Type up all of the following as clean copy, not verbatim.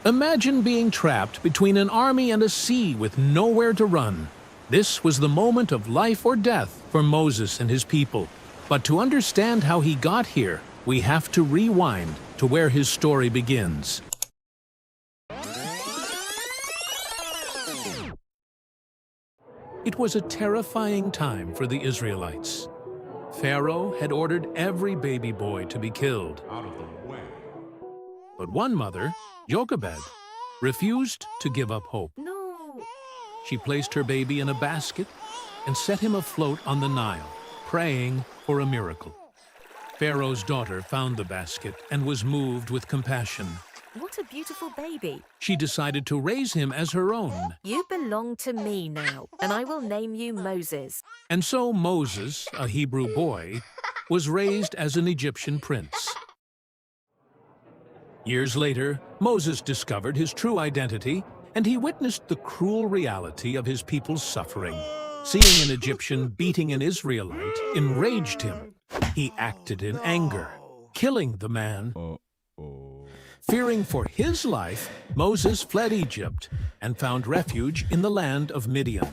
Imagine being trapped between an army and a sea with nowhere to run. This was the moment of life or death for Moses and his people. But to understand how he got here, we have to rewind to where his story begins. It was a terrifying time for the Israelites. Pharaoh had ordered every baby boy to be killed. But one mother, Jochebed, refused to give up hope. No. She placed her baby in a basket and set him afloat on the Nile, praying for a miracle. Pharaoh's daughter found the basket and was moved with compassion. What a beautiful baby. She decided to raise him as her own. You belong to me now, and I will name you Moses. And so Moses, a Hebrew boy, was raised as an Egyptian prince. Years later, Moses discovered his true identity, and he witnessed the cruel reality of his people's suffering. Seeing an Egyptian beating an Israelite enraged him. He acted in anger, killing the man. Fearing for his life, Moses fled Egypt and found refuge in the land of Midian.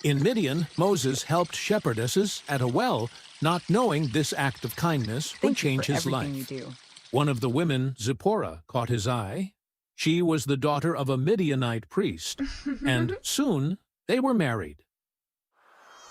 In Midian, Moses helped shepherdesses at a well, not knowing this act of kindness would change his life. One of the women, Zipporah, caught his eye. She was the daughter of a Midianite priest, and soon they were married.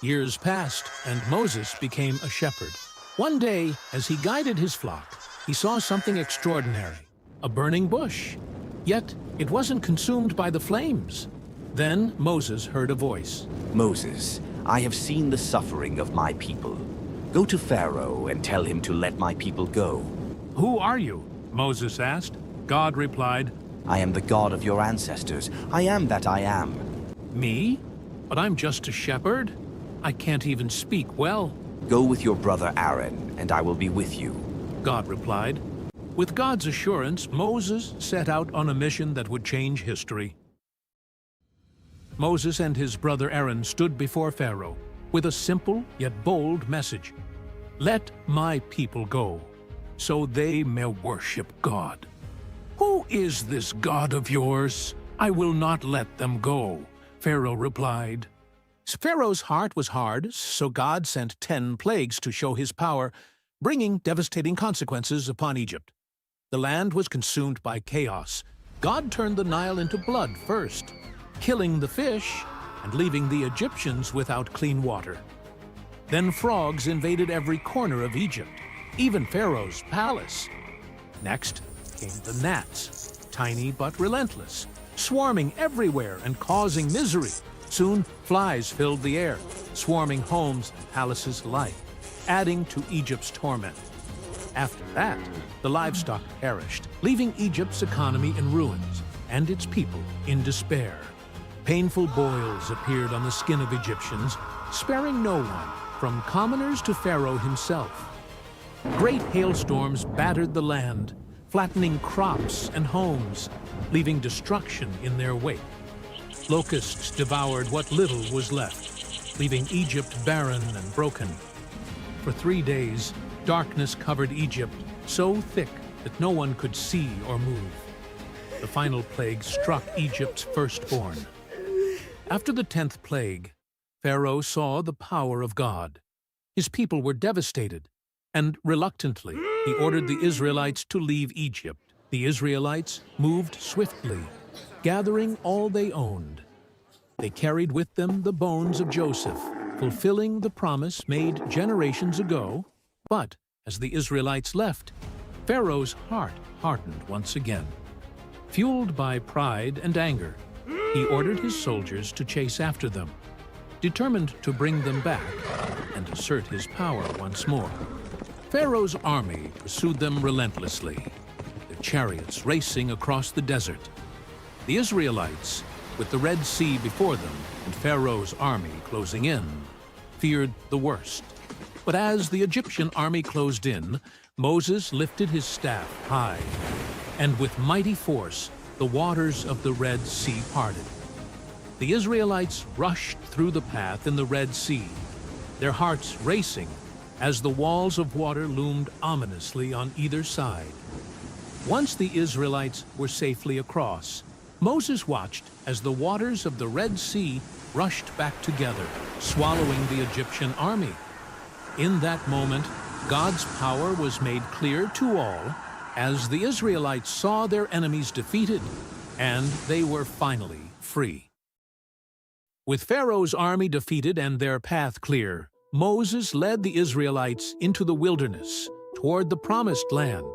Years passed, and Moses became a shepherd. One day, as he guided his flock, he saw something extraordinary, a burning bush. Yet it wasn't consumed by the flames. Then Moses heard a voice. Moses, I have seen the suffering of my people. Go to Pharaoh and tell him to let my people go. Who are you? Moses asked. God replied, I am the God of your ancestors. I am that I am. Me? But I'm just a shepherd. I can't even speak well. Go with your brother Aaron, and I will be with you. God replied. With God's assurance, Moses set out on a mission that would change history. Moses and his brother Aaron stood before Pharaoh with a simple yet bold message. Let my people go, so they may worship God. Who is this God of yours? I will not let them go, Pharaoh replied. Pharaoh's heart was hard, so God sent 10 plagues to show his power, bringing devastating consequences upon Egypt. The land was consumed by chaos. God turned the Nile into blood first, killing the fish and leaving the Egyptians without clean water. Then frogs invaded every corner of Egypt, even Pharaoh's palace. Next came the gnats, tiny but relentless, swarming everywhere and causing misery. Soon, flies filled the air, swarming homes and palaces alike, adding to Egypt's torment. After that, the livestock perished, leaving Egypt's economy in ruins and its people in despair. Painful boils appeared on the skin of Egyptians, sparing no one, from commoners to Pharaoh himself. Great hailstorms battered the land, flattening crops and homes, leaving destruction in their wake. Locusts devoured what little was left, leaving Egypt barren and broken. For 3 days, darkness covered Egypt, so thick that no one could see or move. The final plague struck Egypt's firstborn. After the 10th plague, Pharaoh saw the power of God. His people were devastated, and reluctantly, he ordered the Israelites to leave Egypt. The Israelites moved swiftly, gathering all they owned. They carried with them the bones of Joseph, fulfilling the promise made generations ago. But as the Israelites left, Pharaoh's heart hardened once again. Fueled by pride and anger, he ordered his soldiers to chase after them, determined to bring them back and assert his power once more. Pharaoh's army pursued them relentlessly, their chariots racing across the desert. The Israelites, with the Red Sea before them and Pharaoh's army closing in, feared the worst. But as the Egyptian army closed in, Moses lifted his staff high, and with mighty force, the waters of the Red Sea parted. The Israelites rushed through the path in the Red Sea, their hearts racing as the walls of water loomed ominously on either side. Once the Israelites were safely across, Moses watched as the waters of the Red Sea rushed back together, swallowing the Egyptian army. In that moment, God's power was made clear to all as the Israelites saw their enemies defeated, and they were finally free. With Pharaoh's army defeated and their path clear, Moses led the Israelites into the wilderness toward the Promised Land.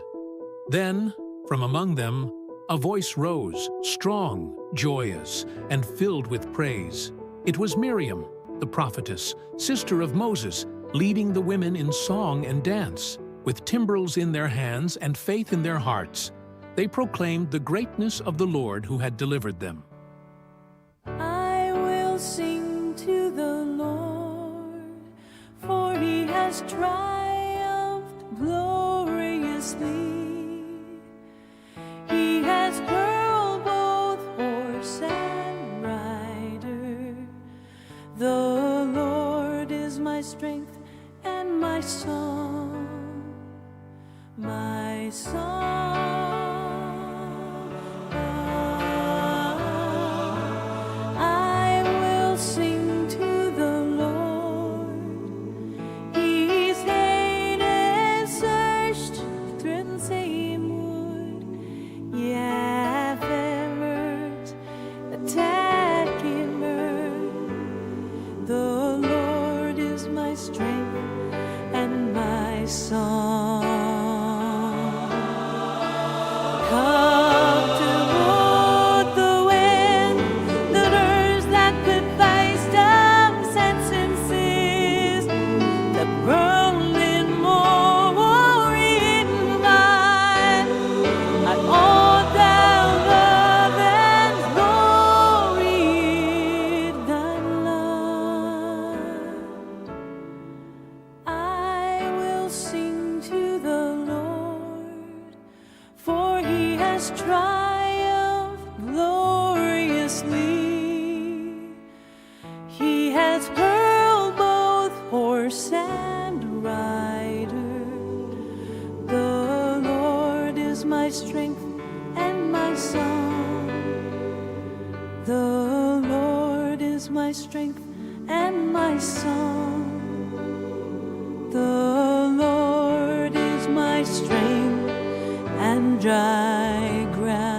Then, from among them, a voice rose, strong, joyous, and filled with praise. It was Miriam, the prophetess, sister of Moses, leading the women in song and dance. With timbrels in their hands and faith in their hearts, they proclaimed the greatness of the Lord who had delivered them. I will sing to the Lord, for he has triumphed gloriously. He has hurled both horse and rider. The Lord is my strength and my song, my song. I will sing to the Lord. He's hated, searched, through same wood. Yeah, ferret, attack him. The Lord is my strength and my song. Come to both the wind, the birds that could face them sentences, the burning more in mine. I all down love and glory thy love. I will sing to the Lord, for he has triumphed gloriously. He has hurled both horse and rider. The Lord is my strength and my song. The Lord is my strength and my song. The Lord is my strength and dry ground.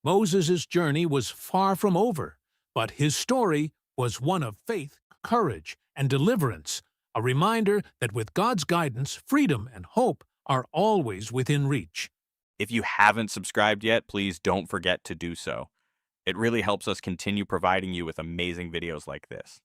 Moses' journey was far from over, but his story was one of faith, courage, and deliverance, a reminder that with God's guidance, freedom and hope are always within reach. If you haven't subscribed yet, please don't forget to do so. It really helps us continue providing you with amazing videos like this.